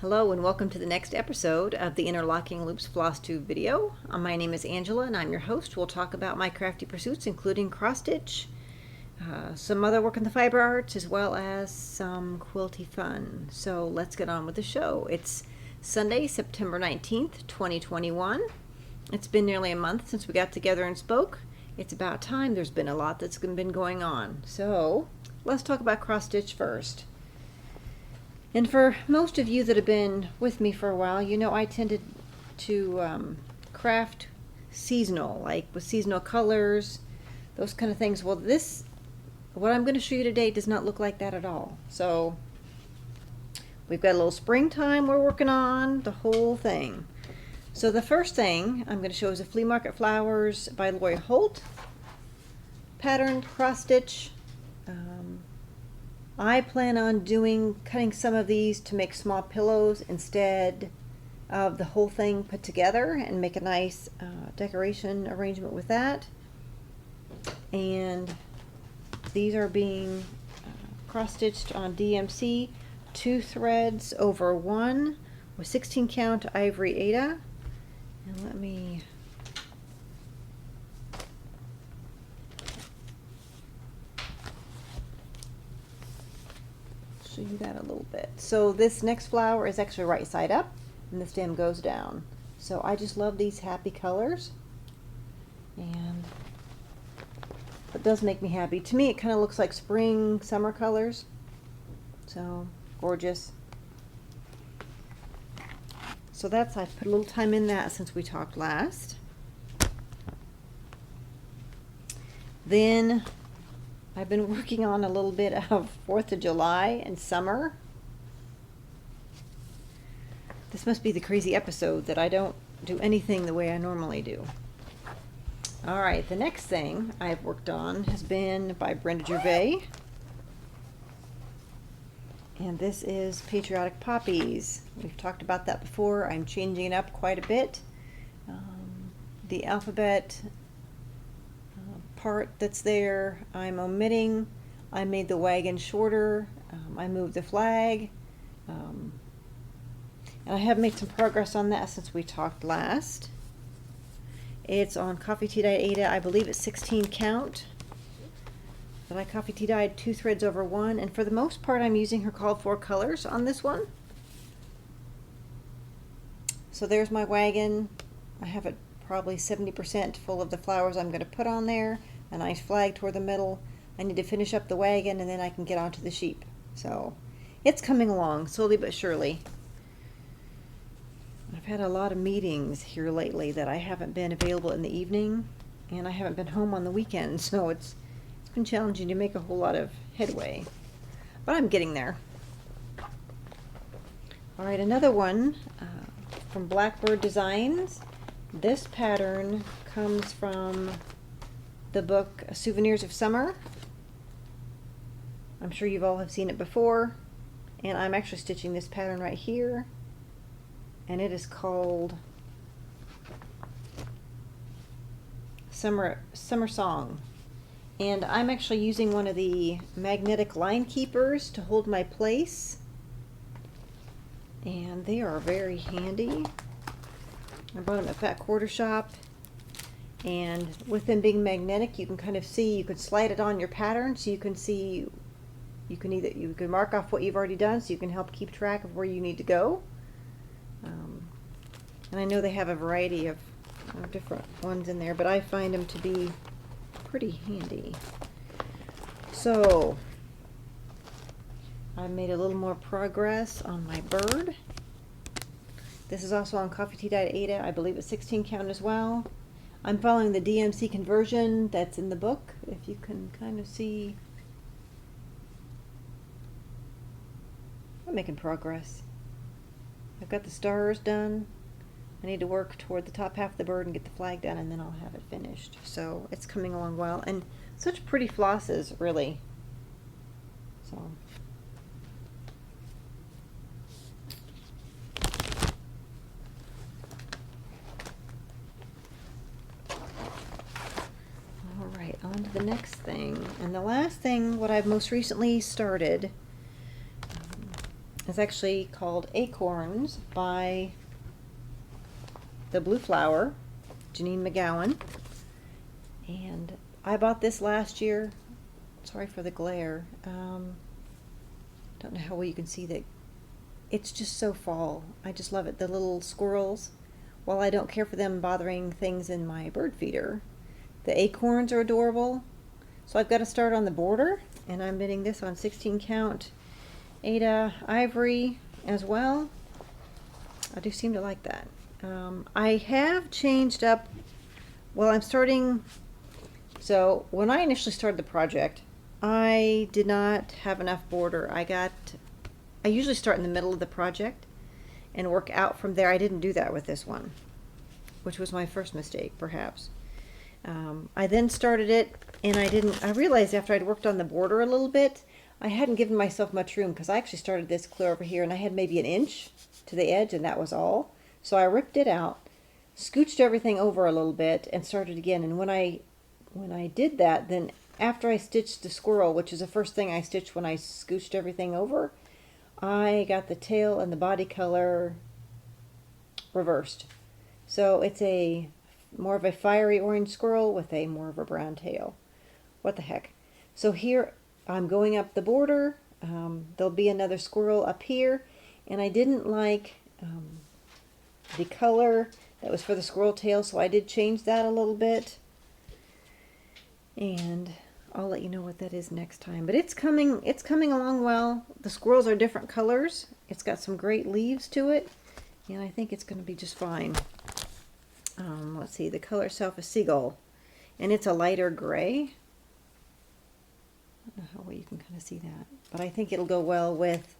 Hello and welcome to the next episode of the Interlocking Loops Flosstube video. My name is Angela and I'm your host. We'll talk about my crafty pursuits including cross stitch, some other work in the fiber arts, as well as some quilty fun. So let's get on with the show. It's Sunday, September 19th, 2021. It's been nearly a month since we got together and spoke. It's about time. There's been a lot that's been going on. So let's talk about cross stitch first. And for most of you that have been with me for a while, you know I tended to craft seasonal, like with seasonal colors, those kind of things. Well, what I'm going to show you today does not look like that at all. So we've got a little springtime we're working on, the whole thing. So the first thing I'm going to show is a Flea Market Flowers by Lori Holt, patterned cross stitch. I plan on cutting some of these to make small pillows instead of the whole thing put together and make a nice decoration arrangement with that. And these are being cross-stitched on DMC, 2 threads over 1 with 16 count ivory Aida. And let me show you that a little bit. So this next flower is actually right side up and the stem goes down. So I just love these happy colors and it does make me happy. To me it kind of looks like spring, summer colors. So gorgeous. So I've put a little time in that since we talked last. Then I've been working on a little bit of 4th of July and summer. This must be the crazy episode that I don't do anything the way I normally do. Alright, the next thing I've worked on has been by Brenda Gervais. And this is Patriotic Poppies. We've talked about that before. I'm changing it up quite a bit. The alphabet part that's there I'm omitting. I made the wagon shorter. I moved the flag. And I have made some progress on that since we talked last. It's on coffee tea dyed Aida. I believe it's 16 count. But I coffee tea dyed 2 threads over 1, and for the most part I'm using her called for colors on this one. So there's my wagon. I have it probably 70% full of the flowers I'm going to put on there. A nice flag toward the middle. I need to finish up the wagon and then I can get onto the sheep. So it's coming along slowly but surely. I've had a lot of meetings here lately that I haven't been available in the evening, and I haven't been home on the weekend, so it's been challenging to make a whole lot of headway. But I'm getting there. Alright, another one from Blackbird Designs. This pattern comes from the book Souvenirs of Summer. I'm sure you've all have seen it before, and I'm actually stitching this pattern right here, and it is called Summer Song. And I'm actually using one of the magnetic line keepers to hold my place, and they are very handy. I bought them at Fat Quarter Shop, and with them being magnetic you can kind of see, you could slide it on your pattern so you can see, you can mark off what you've already done so you can help keep track of where you need to go. And I know they have a variety of different ones in there, but I find them to be pretty handy. So I made a little more progress on my bird. This is also on coffee tea dyed Aida. I believe it's 16 count as well. I'm following the DMC conversion that's in the book, if you can kind of see. I'm making progress. I've got the stars done. I need to work toward the top half of the bird and get the flag done, and then I'll have it finished. So it's coming along well, and such pretty flosses, really. So alright, on to the next thing. And the last thing, what I've most recently started, It's actually called Acorns by the Blue Flower, Janine McGowan. And I bought this last year. Sorry for the glare. Don't know how well you can see that. It's just so fall. I just love it. The little squirrels, while I don't care for them bothering things in my bird feeder, the acorns are adorable. So I've got to start on the border, and I'm knitting this on 16 count Ada ivory as well. I do seem to like that. I have changed up, well, I'm starting, so when I initially started the project, I did not have enough border. I usually start in the middle of the project and work out from there. I didn't do that with this one, which was my first mistake, perhaps. I then started it, and I realized after I'd worked on the border a little bit, I hadn't given myself much room, because I actually started this clear over here, and I had maybe an inch to the edge, and that was all. So I ripped it out, scooched everything over a little bit, and started again. And when I did that, then after I stitched the squirrel, which is the first thing I stitched when I scooched everything over, I got the tail and the body color reversed. So it's a more of a fiery orange squirrel with a more of a brown tail. What the heck? So here I'm going up the border. There'll be another squirrel up here, and I didn't like the color that was for the squirrel tail, so I did change that a little bit. And I'll let you know what that is next time. But it's coming along well. The squirrels are different colors. It's got some great leaves to it, and I think it's going to be just fine. Let's see, the color itself is Seagull, and it's a lighter gray. I don't know how well you can kind of see that, but I think it'll go well with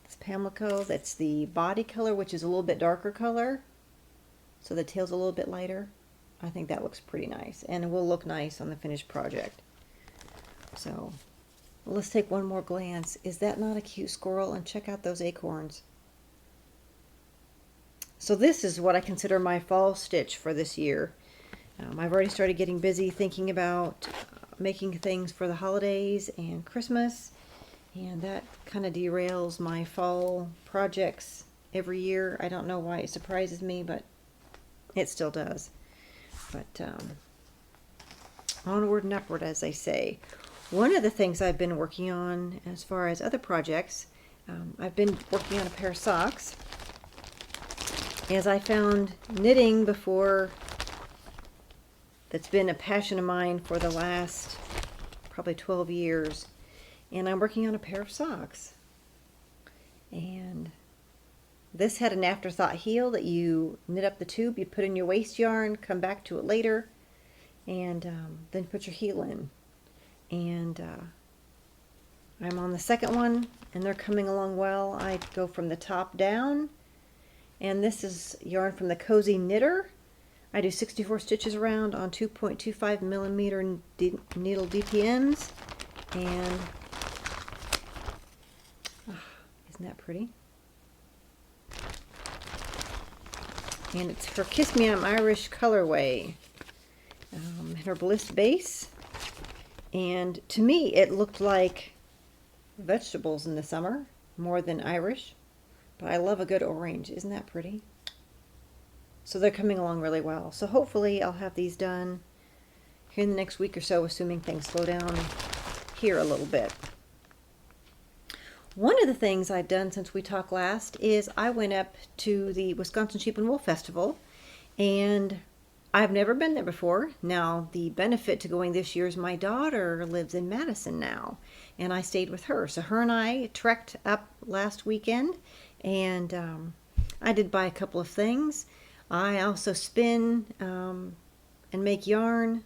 this Pamlico. That's the body color, which is a little bit darker color, so the tail's a little bit lighter. I think that looks pretty nice, and it will look nice on the finished project. So let's take one more glance. Is that not a cute squirrel? And check out those acorns. So this is what I consider my fall stitch for this year. I've already started getting busy thinking about making things for the holidays and Christmas, and that kind of derails my fall projects every year. I don't know why it surprises me, but it still does. But onward and upward, as they say. One of the things I've been working on as far as other projects, I've been working on a pair of socks. As I found knitting before, that's been a passion of mine for the last probably 12 years. And I'm working on a pair of socks. And this had an afterthought heel that you knit up the tube, you put in your waste yarn, come back to it later, and then put your heel in. And I'm on the second one, and they're coming along well. I go from the top down, and this is yarn from the Cozy Knitter. I do 64 stitches around on 2.25 millimeter needle DPMs, and isn't that pretty? And it's her Kiss Me I'm Irish colorway, her Bliss base. And to me, it looked like vegetables in the summer more than Irish, but I love a good orange. Isn't that pretty? So they're coming along really well. So hopefully I'll have these done here in the next week or so, assuming things slow down here a little bit. One of the things I've done since we talked last is I went up to the Wisconsin Sheep and Wool Festival, and I've never been there before. Now, the benefit to going this year is my daughter lives in Madison now, and I stayed with her. So her and I trekked up last weekend, and I did buy a couple of things. I also spin and make yarn,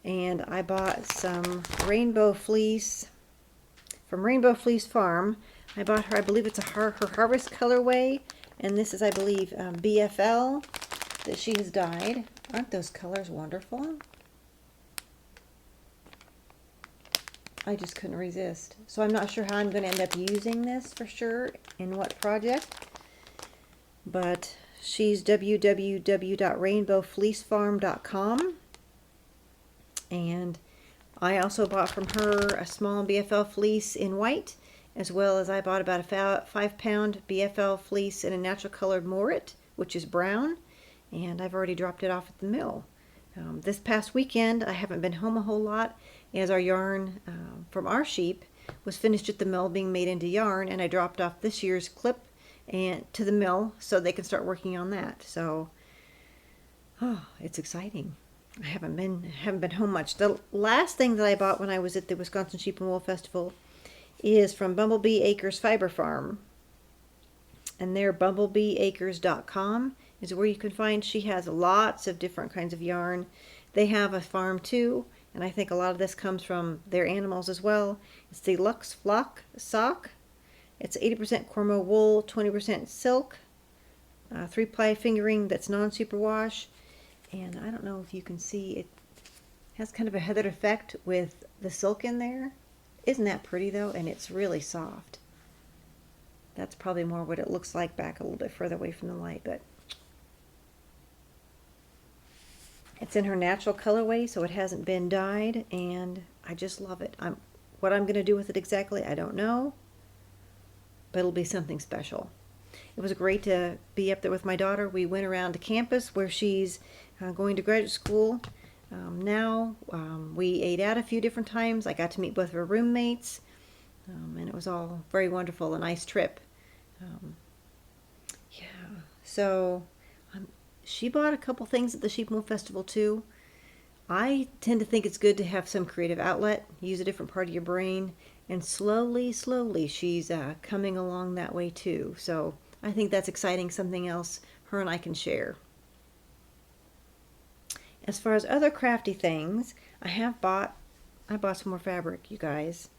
and I bought some rainbow fleece from Rainbow Fleece Farm. I bought her, I believe it's her Harvest colorway, and this is, I believe, BFL that she has dyed. Aren't those colors wonderful? I just couldn't resist. So I'm not sure how I'm going to end up using this for sure, in what project, but she's www.rainbowfleecefarm.com, and I also bought from her a small BFL fleece in white, as well as I bought about a 5-pound BFL fleece in a natural colored morit, which is brown, and I've already dropped it off at the mill. This past weekend, I haven't been home a whole lot, as our yarn from our sheep was finished at the mill being made into yarn, and I dropped off this year's clip and to the mill so they can start working on that. So, oh, it's exciting. I haven't been home much. The last thing that I bought when I was at the Wisconsin Sheep and Wool Festival is from Bumblebee Acres Fiber Farm, and their bumblebeeacres.com is where you can find. She has lots of different kinds of yarn. They have a farm too, and I think a lot of this comes from their animals as well. It's the Luxe Flock Sock. It's 80% Cormo wool, 20% silk, 3-ply fingering that's non-superwash. And I don't know if you can see, it has kind of a heathered effect with the silk in there. Isn't that pretty though? And it's really soft. That's probably more what it looks like back a little bit further away from the light, but it's in her natural colorway, so it hasn't been dyed, and I just love it. What I'm going to do with it exactly, I don't know, but it'll be something special. It was great to be up there with my daughter. We went around to campus where she's going to graduate school. We ate out a few different times. I got to meet both of her roommates, and it was all very wonderful, a nice trip. So she bought a couple things at the Sheep and Wool Festival too. I tend to think it's good to have some creative outlet, use a different part of your brain, and slowly she's coming along that way too. So I think that's exciting, something else her and I can share. As far as other crafty things, I bought some more fabric, you guys.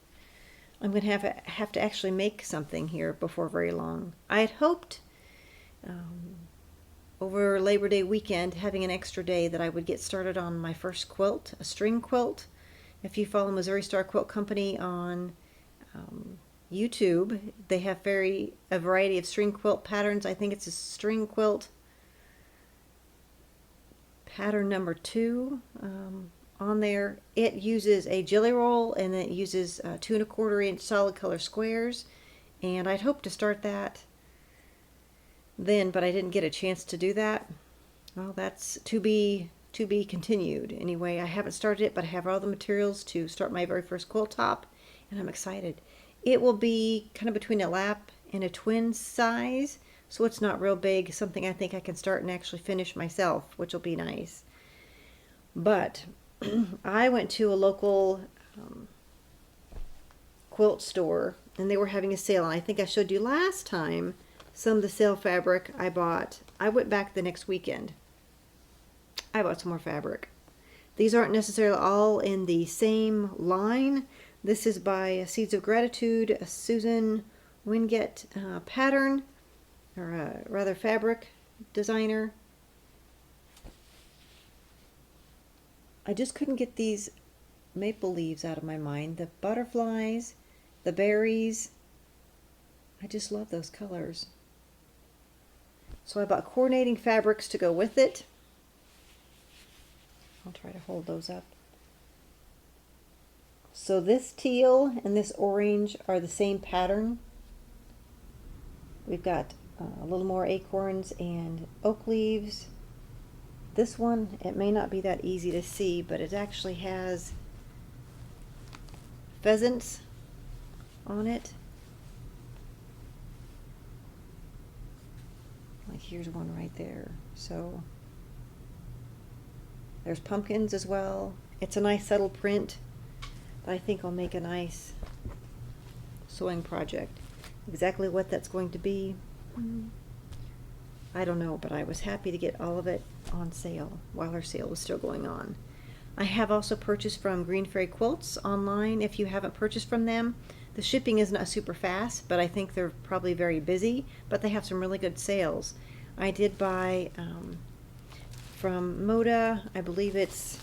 I'm going to have to actually make something here before very long. I had hoped over Labor Day weekend, having an extra day, that I would get started on my first quilt, a string quilt. If you follow Missouri Star Quilt Company on YouTube, they have a variety of string quilt patterns. I think it's a string quilt pattern number 2 on there. It uses a jelly roll, and it uses 2 1/4 inch solid color squares, and I'd hoped to start that then, but I didn't get a chance to do that. Well, that's to be continued. Anyway, I haven't started it, but I have all the materials to start my very first quilt top, and I'm excited. It will be kind of between a lap and a twin size, so it's not real big, something I think I can start and actually finish myself, which will be nice. But I went to a local quilt store, and they were having a sale, and I think I showed you last time some of the sale fabric I bought. I went back the next weekend. I bought some more fabric. These aren't necessarily all in the same line. This is by Seeds of Gratitude, a Susan Wingate pattern, or rather fabric designer. I just couldn't get these maple leaves out of my mind. The butterflies, the berries. I just love those colors. So I bought coordinating fabrics to go with it. I'll try to hold those up. So this teal and this orange are the same pattern. We've got a little more acorns and oak leaves. This one, it may not be that easy to see, but it actually has pheasants on it. Like here's one right there. So there's pumpkins as well. It's a nice subtle print, but I think I'll make a nice sewing project. Exactly what that's going to be, I don't know, but I was happy to get all of it on sale while our sale was still going on. I have also purchased from Green Fairy Quilts online. If you haven't purchased from them, the shipping is not super fast, but I think they're probably very busy, but they have some really good sales. I did buy from Moda, I believe it's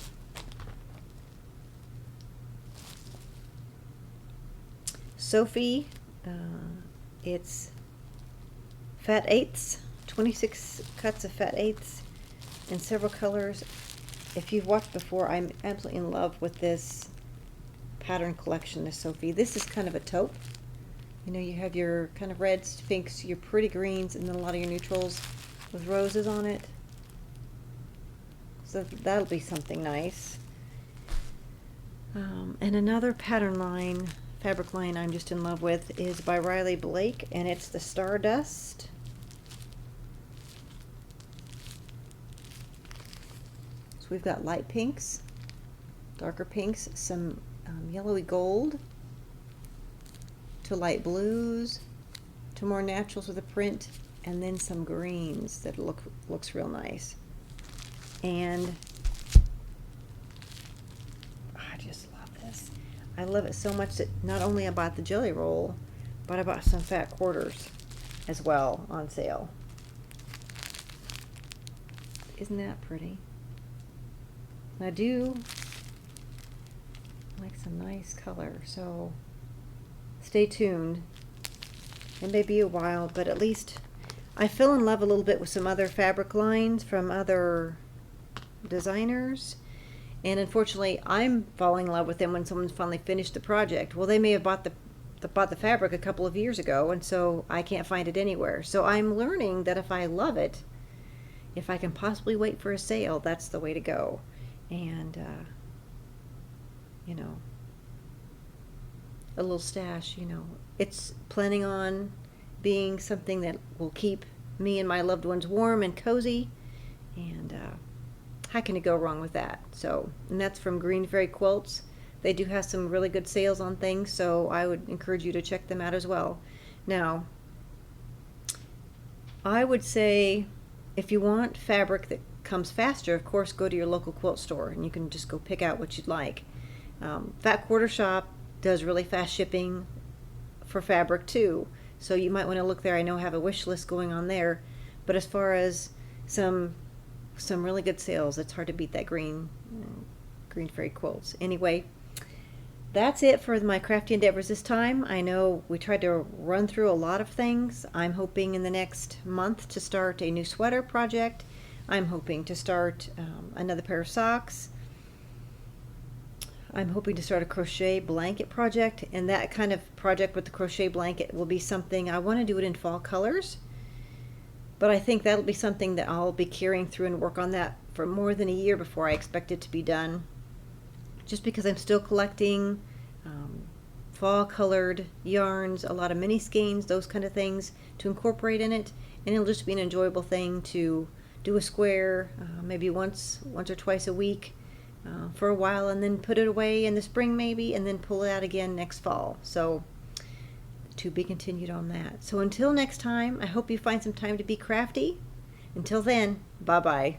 Sophie. It's fat eighths, 26 cuts of fat eighths in several colors. If you've watched before, I'm absolutely in love with this pattern collection is Sophie. This is kind of a taupe. You know, you have your kind of reds, pinks, your pretty greens, and then a lot of your neutrals with roses on it. So that'll be something nice. And another pattern line, fabric line I'm just in love with is by Riley Blake, and it's the Stardust. So we've got light pinks, darker pinks, some yellowy gold, to light blues, to more naturals with a print, and then some greens that looks real nice. And I just love this. I love it so much that not only I bought the jelly roll, but I bought some fat quarters as well on sale. Isn't that pretty? And I do like some nice color, so stay tuned. It may be a while, but at least I fell in love a little bit with some other fabric lines from other designers, and unfortunately I'm falling in love with them when someone's finally finished the project. Well, they may have bought the fabric a couple of years ago, and so I can't find it anywhere. So I'm learning that if I love it, if I can possibly wait for a sale, that's the way to go. And you know, a little stash, you know, it's planning on being something that will keep me and my loved ones warm and cozy, and how can you go wrong with that? So, and that's from Green Fairy Quilts. They do have some really good sales on things, so I would encourage you to check them out as well. Now, I would say if you want fabric that comes faster, of course, go to your local quilt store and you can just go pick out what you'd like. Fat Quarter Shop does really fast shipping for fabric too, so you might want to look there. I know I have a wish list going on there, but as far as some really good sales, it's hard to beat that Green Fairy Quilts. Anyway, that's it for my crafty endeavors this time. I know we tried to run through a lot of things. I'm hoping in the next month to start a new sweater project. I'm hoping to start another pair of socks. I'm hoping to start a crochet blanket project, and that kind of project with the crochet blanket will be something I want to do it in fall colors. But I think that'll be something that I'll be carrying through and work on that for more than a year before I expect it to be done. Just because I'm still collecting fall colored yarns, a lot of mini skeins, those kind of things to incorporate in it. And it'll just be an enjoyable thing to do a square maybe once or twice a week for a while, and then put it away in the spring maybe, and then pull it out again next fall. So to be continued on that. So until next time, I hope you find some time to be crafty. Until then, bye-bye.